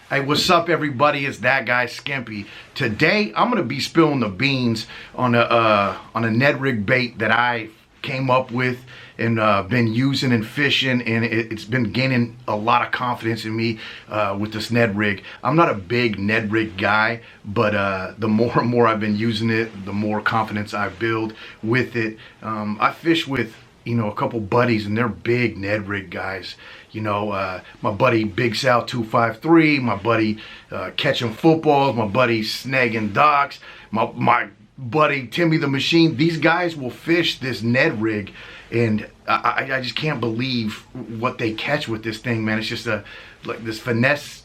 Hey, what's up, everybody? It's that guy Skimpy. Today, I'm gonna be spilling the beans on a Ned rig bait that I came up with and been using and fishing, and it's been gaining a lot of confidence in me with this Ned rig. I'm not a big Ned rig guy, but the more and more I've been using it, the more confidence I build with it. I fish with a couple buddies, and they're big Ned rig guys. My buddy Big Sal 253, my buddy catching footballs, my buddy snagging docks, my buddy Timmy the Machine. These guys will fish this Ned rig, and I just can't believe what they catch with this thing, man. It's just like this finesse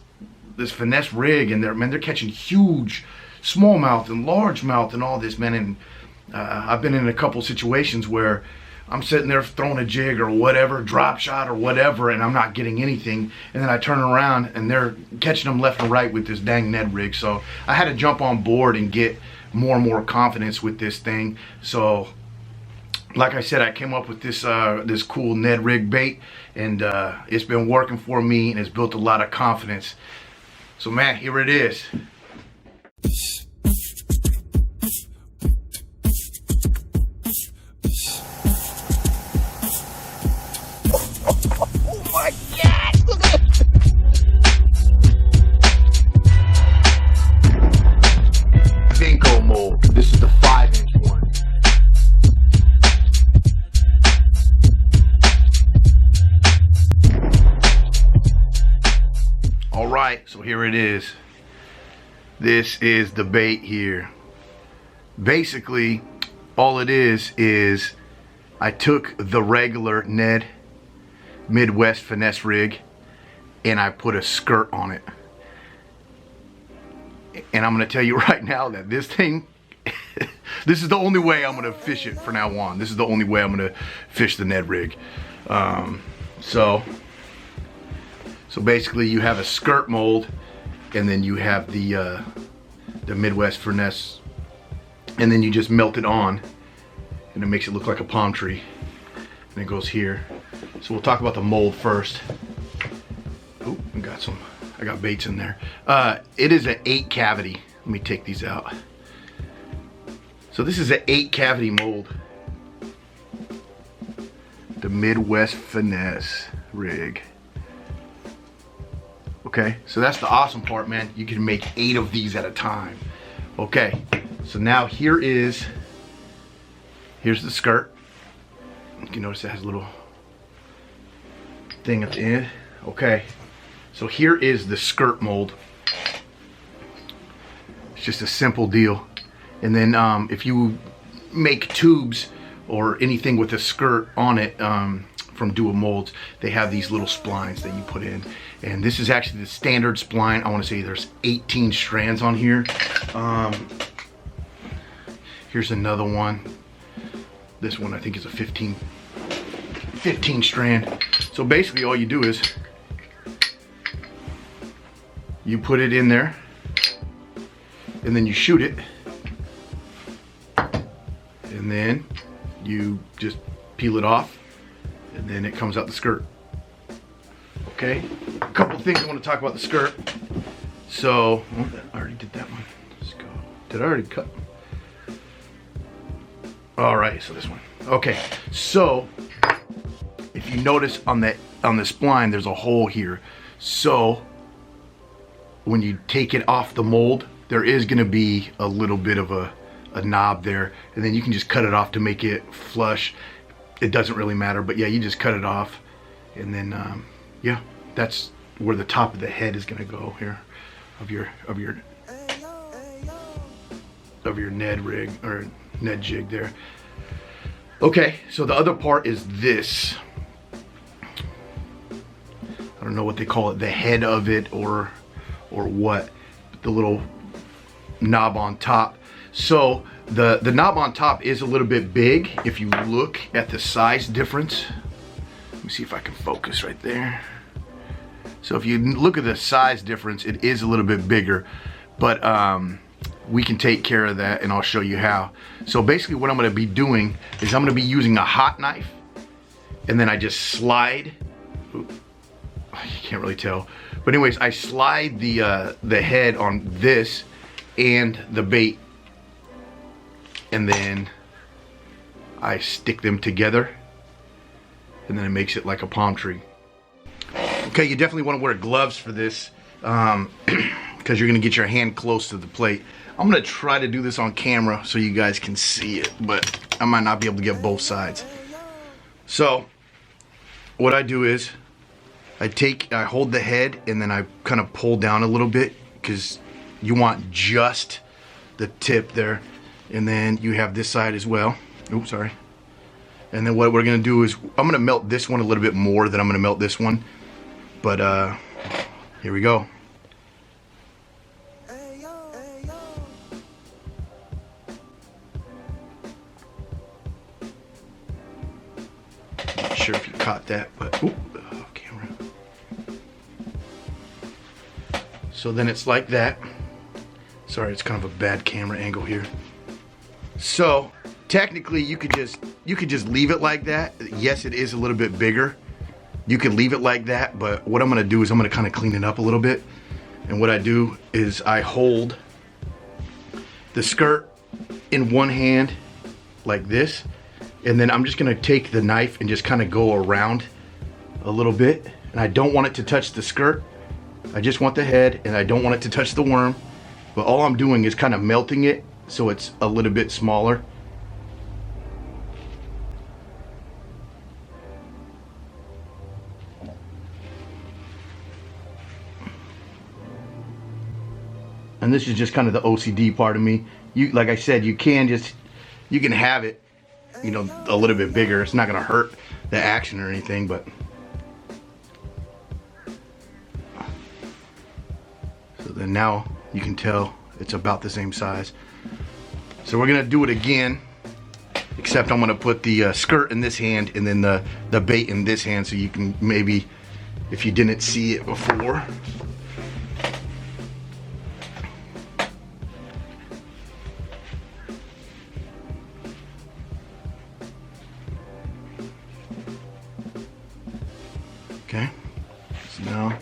rig, and they're catching huge smallmouth and largemouth and all this, man. And I've been in a couple situations where I'm sitting there throwing a jig or whatever, drop shot or whatever, and I'm not getting anything. And then I turn around and they're catching them left and right with this dang Ned rig. So I had to jump on board and get more and more confidence with this thing. So like I said, I came up with this this cool Ned rig bait, and it's been working for me, and it's built a lot of confidence. So man, here it is. This is the 5-inch one. All right, so here it is. This is the bait here. Basically, all it is I took the regular Ned Midwest finesse rig and I put a skirt on it. And I'm gonna tell you right now that this thing, this is the only way I'm gonna fish it from now on. This is the only way I'm gonna fish the Ned rig. So basically, you have a skirt mold, and then you have the Midwest finesse, and then you just melt it on, and it makes it look like a palm tree, and it goes here. So we'll talk about the mold first. Oh, I got baits in there. It is an 8 cavity. Let me take these out. So this is an 8 cavity mold. The Midwest finesse rig. Okay, so that's the awesome part, man. You can make 8 of these at a time. Okay, so now here's the skirt. You can notice it has a little thing at the end. Okay, so here is the skirt mold. It's just a simple deal. And then if you make tubes or anything with a skirt on it from do-itmolds, they have these little splines that you put in. And this is actually the standard spline. I want to say there's 18 strands on here. Here's another one. This one I think is a 15 strand. So basically all you do is you put it in there, and then you shoot it, and then you just peel it off, and then it comes out the skirt. Okay, a couple of things I want to talk about the skirt. So, I already did that one. Let's go. Did I already cut? All right, so this one. Okay, so if you notice on the spline, there's a hole here. So when you take it off the mold, there is going to be a little bit of a knob there, and then you can just cut it off to make it flush. It doesn't really matter, but yeah, you just cut it off, and then yeah, that's where the top of the head is going to go here of your Ned rig or Ned jig there. Okay, so the other part is this. I don't know what they call it, the head of it or what, the little knob on top. So the knob on top is a little bit big if you look at the size difference. Let me see if I can focus right there. So if you look at the size difference, it is a little bit bigger, but we can take care of that, and I'll show you how. So basically what I'm going to be doing is I'm going to be using a hot knife, and then I just slide. Ooh, you can't really tell, But anyways, I slide the head on this and the bait, and then I stick them together, and then it makes it like a palm tree. Okay, you definitely want to wear gloves for this because you're gonna get your hand close to the plate. I'm gonna try to do this on camera so you guys can see it, but I might not be able to get both sides. So what I do is I hold the head and then I kind of pull down a little bit because you want just the tip there. And then you have this side as well. Oops, sorry. And then what we're gonna do is I'm gonna melt this one a little bit more than I'm gonna melt this one. But here we go. Not sure if you caught that, but oop, off camera. So then it's like that. Sorry, it's kind of a bad camera angle here. So technically you could just leave it like that. Yes, it is a little bit bigger. You can leave it like that, but what I'm gonna do is I'm gonna kind of clean it up a little bit. And what I do is I hold the skirt in one hand like this, and then I'm just gonna take the knife and just kind of go around a little bit. And I don't want it to touch the skirt. I just want the head, and I don't want it to touch the worm. But all I'm doing is kind of melting it so it's a little bit smaller. And this is just kind of the OCD part of me. Like I said, you can have it, you know, a little bit bigger. It's not gonna hurt the action or anything, but. So then now you can tell it's about the same size. So we're gonna do it again, except I'm gonna put the skirt in this hand and then the bait in this hand, so you can maybe, if you didn't see it before. Okay, so now,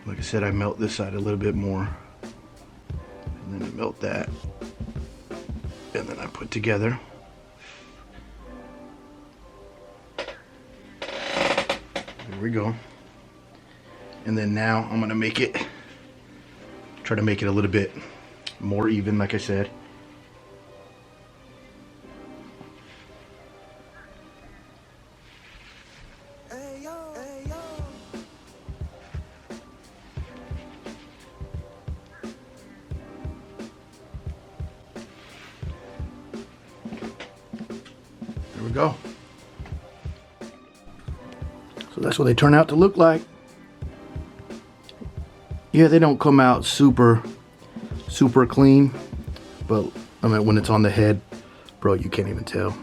like I said, I melt this side a little bit more, and then I melt that, and then I put together. There we go. And then now I'm gonna try to make it a little bit more even, like I said. There we go. So that's what they turn out to look like. Yeah, they don't come out super clean, but I mean, when it's on the head, bro, you can't even tell.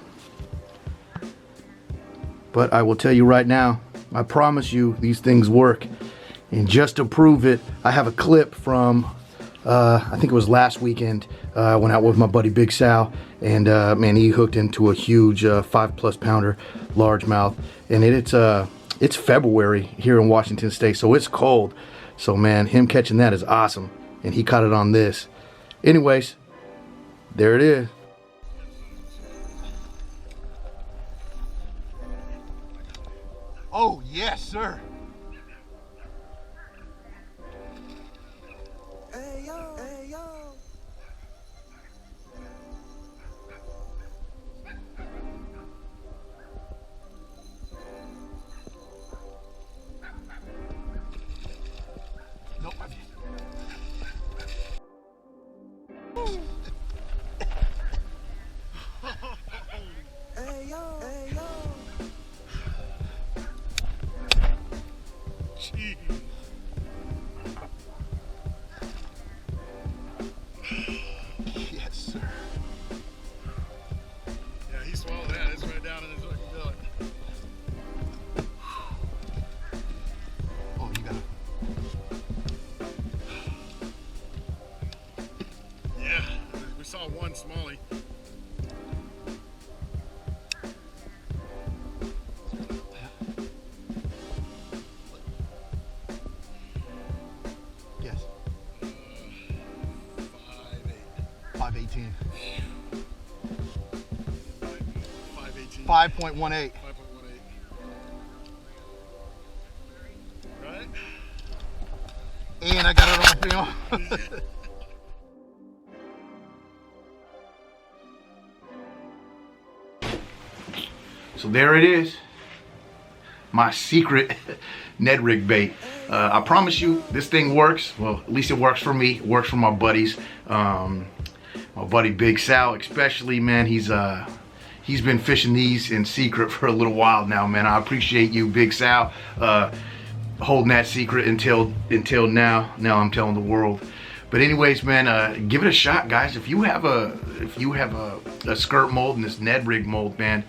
But I will tell you right now, I promise you these things work. And just to prove it, I have a clip from I think it was last weekend. I went out with my buddy Big Sal, and man, he hooked into a huge 5+ pounder largemouth, and it's February here in Washington State, so it's cold. So man, him catching that is awesome, and he caught it on this. Anyways, there it is. Oh yes, sir. Hey yo, hey yo. Nope. Hey yo, hey yo. Jeez. Yes, sir. Yeah, he swallowed that. It's right down in his fucking belly. Oh, you gotta. Yeah, we saw one smallie. 518. 518. 5.18. 5.18. Right? And I got it on film. So there it is, my secret Ned rig bait. I promise you, this thing works. Well, at least it works for me. It works for my buddies. My buddy Big Sal, especially, man. He's been fishing these in secret for a little while now, man. I appreciate you, Big Sal, holding that secret until now. Now I'm telling the world. But anyways, man, give it a shot, guys. If you have a skirt mold and this Ned rig mold, man,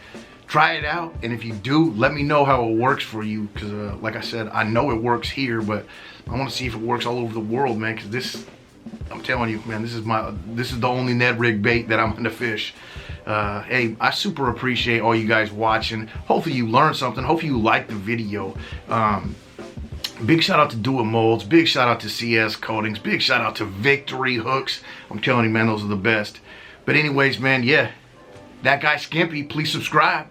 try it out. And if you do, let me know how it works for you. Because like I said, I know it works here, but I want to see if it works all over the world, man. Because this, I'm telling you, man, this is the only Ned rig bait that I'm gonna fish. Hey, I super appreciate all you guys watching. Hopefully you learned something. Hopefully you liked the video. Big shout out to do-itmolds. Big shout out to CS Coatings. Big shout out to Victory Hooks. I'm telling you, man, those are the best. But anyways, man, yeah, that guy Skimpy, please subscribe.